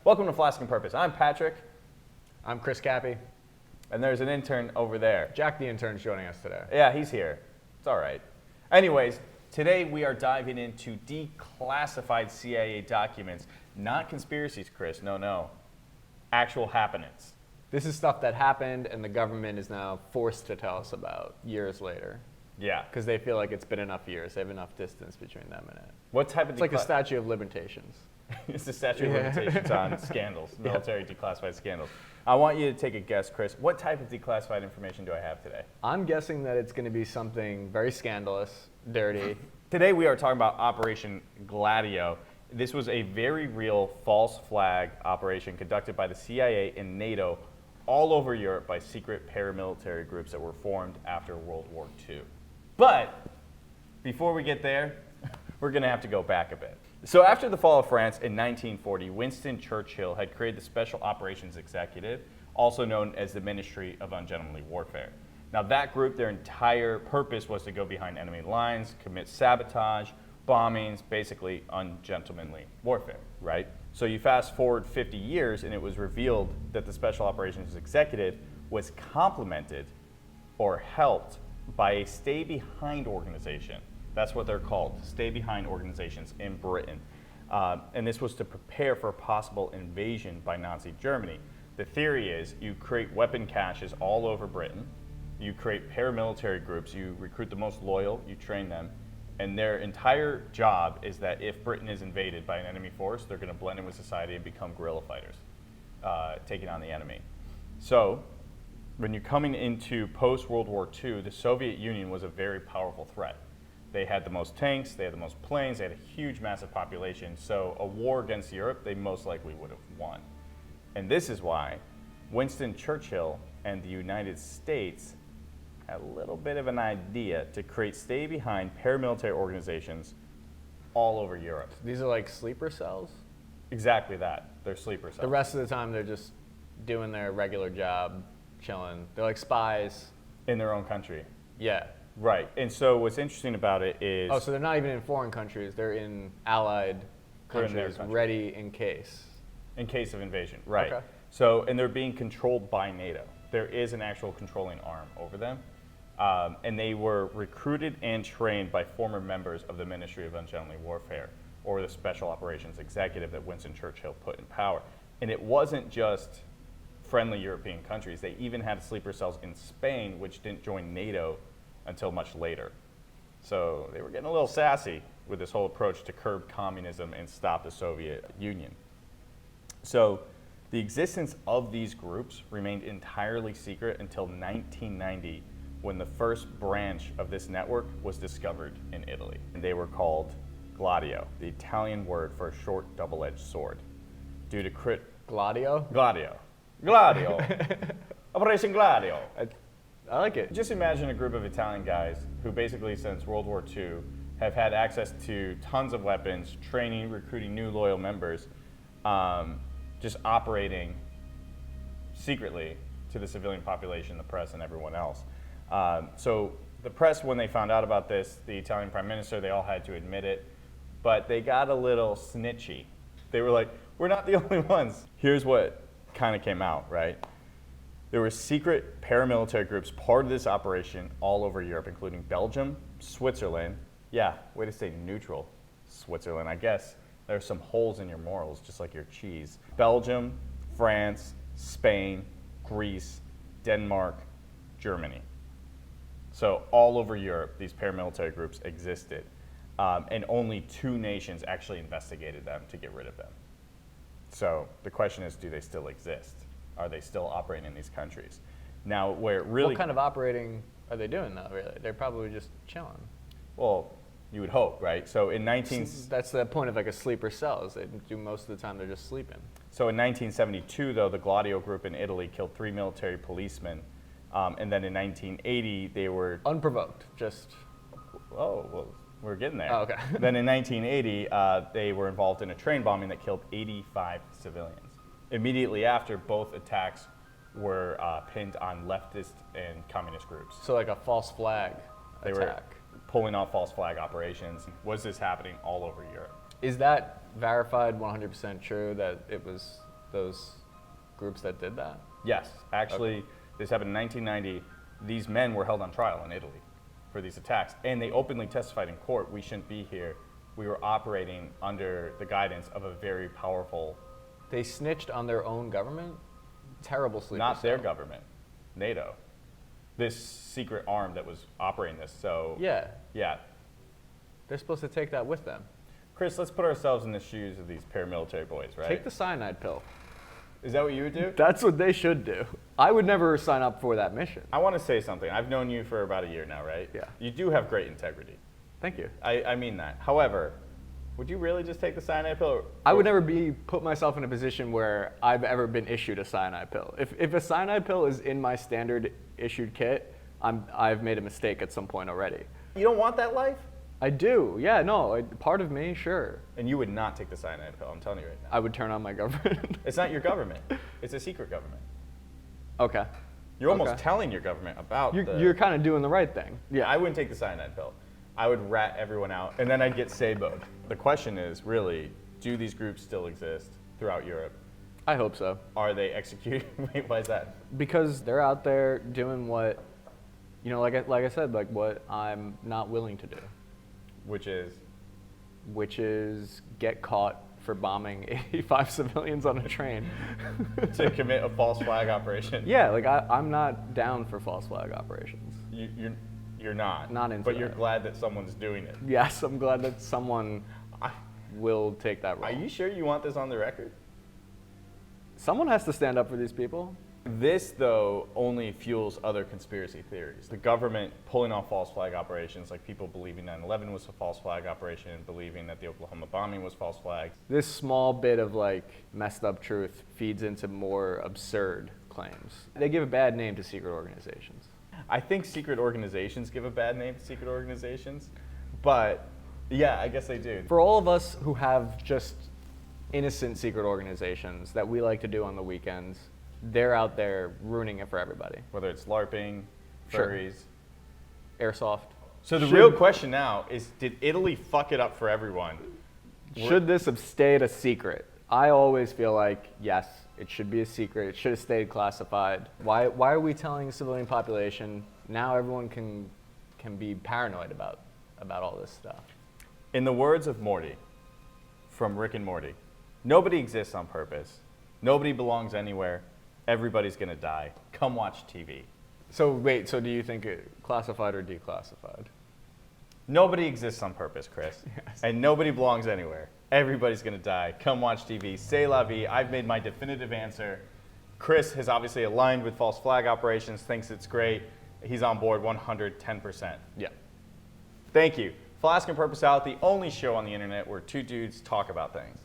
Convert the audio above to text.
Welcome to Flask and Purpose. I'm Patrick. I'm Chris Cappy. And there's an intern over there. Jack the intern's joining us today. Yeah, he's here. It's all right. Anyways, today we are diving into declassified CIA documents. Not conspiracies, Chris. No. Actual happenings. This is stuff that happened and the government is now forced to tell us about years later. Yeah. Because they feel like it's been enough years. They have enough distance between them and it. What type of It's like the statute of limitations. It's the statute of limitations on scandals, military declassified scandals. I want you to take a guess, Chris. What type of declassified information do I have today? I'm guessing that it's going to be something very scandalous, dirty. Today we are talking about Operation Gladio. This was a very real false flag operation conducted by the CIA and NATO all over Europe by secret paramilitary groups that were formed after World War II. But before we get there, we're going to have to go back a bit. So after the fall of France in 1940, Winston Churchill had created the Special Operations Executive, also known as the Ministry of Ungentlemanly Warfare. Now that group, their entire purpose was to go behind enemy lines, commit sabotage, bombings, basically ungentlemanly warfare, right? So you fast forward 50 years and it was revealed that the Special Operations Executive was complemented or helped by a stay-behind organization. That's what they're called, stay-behind organizations in Britain. And this was to prepare for a possible invasion by Nazi Germany. The theory is you create weapon caches all over Britain, you create paramilitary groups, you recruit the most loyal, you train them, and their entire job is that if Britain is invaded by an enemy force, they're going to blend in with society and become guerrilla fighters, taking on the enemy. So when you're coming into post-World War II, the Soviet Union was a very powerful threat. They had the most tanks, they had the most planes, they had a huge, massive population. So a war against Europe, they most likely would have won. And this is why Winston Churchill and the United States had a little bit of an idea to create stay-behind paramilitary organizations all over Europe. These are like sleeper cells? Exactly that. They're sleeper cells. The rest of the time they're just doing their regular job, chilling. They're like spies. In their own country. Yeah. Right. And so what's interesting about it is... Oh, so they're not even in foreign countries. They're in allied countries, ready in case. In case of invasion, right. Okay. So, and they're being controlled by NATO. There is an actual controlling arm over them. And they were recruited and trained by former members of the Ministry of Ungentlemanly Warfare, or the Special Operations Executive that Winston Churchill put in power. And it wasn't just friendly European countries. They even had sleeper cells in Spain, which didn't join NATO until much later. So they were getting a little sassy with this whole approach to curb communism and stop the Soviet Union. So the existence of these groups remained entirely secret until 1990, when the first branch of this network was discovered in Italy. And they were called Gladio, the Italian word for a short double-edged sword. Due to Gladio? Gladio. Operation Gladio. I like it. Just imagine a group of Italian guys who basically since World War II have had access to tons of weapons, training, recruiting new loyal members, just operating secretly to the civilian population, the press, and everyone else. So the press, when they found out about this, the Italian prime minister, they all had to admit it, but they got a little snitchy. They were like, we're not the only ones. Here's what kind of came out, right? There were secret paramilitary groups part of this operation all over Europe, including Belgium, Switzerland. Yeah, way to stay neutral, Switzerland. I guess there's some holes in your morals, just like your cheese. Belgium, France, Spain, Greece, Denmark, Germany. So all over Europe, these paramilitary groups existed. And only 2 nations actually investigated them to get rid of them. So the question is, do they still exist? Are they still operating in these countries? Now, where it really... What kind of operating are they doing, though, really? They're probably just chilling. Well, you would hope, right? So in That's the point of like a sleeper cell, is they do most of the time they're just sleeping. So in 1972, though, the Gladio group in Italy killed 3 military policemen. And then in 1980, they were... Unprovoked, just... Oh, well, we're getting there. Oh, okay. Then in 1980, they were involved in a train bombing that killed 85 civilians. Immediately after, both attacks were pinned on leftist and communist groups. So like a false flag They attack. were pulling off false flag operations. Was this happening all over Europe? Is that verified 100% true that it was those groups that did that? Yes, actually, this happened in 1990. These men were held on trial in Italy for these attacks, and they openly testified in court, we shouldn't be here. We were operating under the guidance of a very powerful, They snitched on their own government? Terrible sleeper not their cell. government, NATO. This secret arm that was operating this, so Yeah, yeah. they're supposed to take that with them. Chris, let's put ourselves in the shoes of these paramilitary boys, right? Take the cyanide pill. Is that what you would do? That's what they should do. I would never sign up for that mission. I want to say something. I've known you for about a year now, right? Yeah. You do have great integrity. Thank you. I mean that. However, would you really just take the cyanide pill? I would never put myself in a position where I've ever been issued a cyanide pill. If a cyanide pill is in my standard issued kit, I've made a mistake at some point already. You don't want that life? I do. Yeah, no. Part of me, sure. And you would not take the cyanide pill, I'm telling you right now. I would turn on my government. It's not your government. It's a secret government. Okay. You're almost Okay. telling your government about You're kind of doing the right thing. Yeah, I wouldn't take the cyanide pill. I would rat everyone out, and then I'd get saboed. The question is, really, do these groups still exist throughout Europe? I hope so. Are they executed? Wait, why is that? Because they're out there doing what, like I said, like what I'm not willing to do, Which is? which is get caught for bombing 85 civilians on a train. To commit a false flag operation. Yeah, like I'm not down for false flag operations. You're not. Not into But you're that. glad that someone's doing it. Yes, I'm glad that someone I- will take that Are role. you sure you want this on the record? Someone has to stand up for these people. This, though, only fuels other conspiracy theories. The government pulling off false flag operations, like people believing 9/11 was a false flag operation, believing that the Oklahoma bombing was false flag. This small bit of like messed up truth feeds into more absurd claims. They give a bad name to secret organizations. I think secret organizations give a bad name to secret organizations, but yeah, I guess they do. For all of us who have just innocent secret organizations that we like to do on the weekends, they're out there ruining it for everybody. Whether it's LARPing, Sure. furries. Airsoft. So the real question now is, did Italy fuck it up for everyone? Should this have stayed a secret? I always feel like, yes, it should be a secret. It should have stayed classified. Why are we telling the civilian population? Now everyone can be paranoid about all this stuff. In the words of Morty, from Rick and Morty, nobody exists on purpose. Nobody belongs anywhere. Everybody's gonna die. Come watch TV. So wait, so do you think it classified or declassified? Nobody exists on purpose, Chris. Yes. And nobody belongs anywhere. Everybody's gonna die. Come watch TV. C'est la vie. I've made my definitive answer. Chris has obviously aligned with false flag operations, thinks it's great. He's on board 110%. Yeah. Thank you. Flask and Purpose Out, the only show on the internet where two dudes talk about things.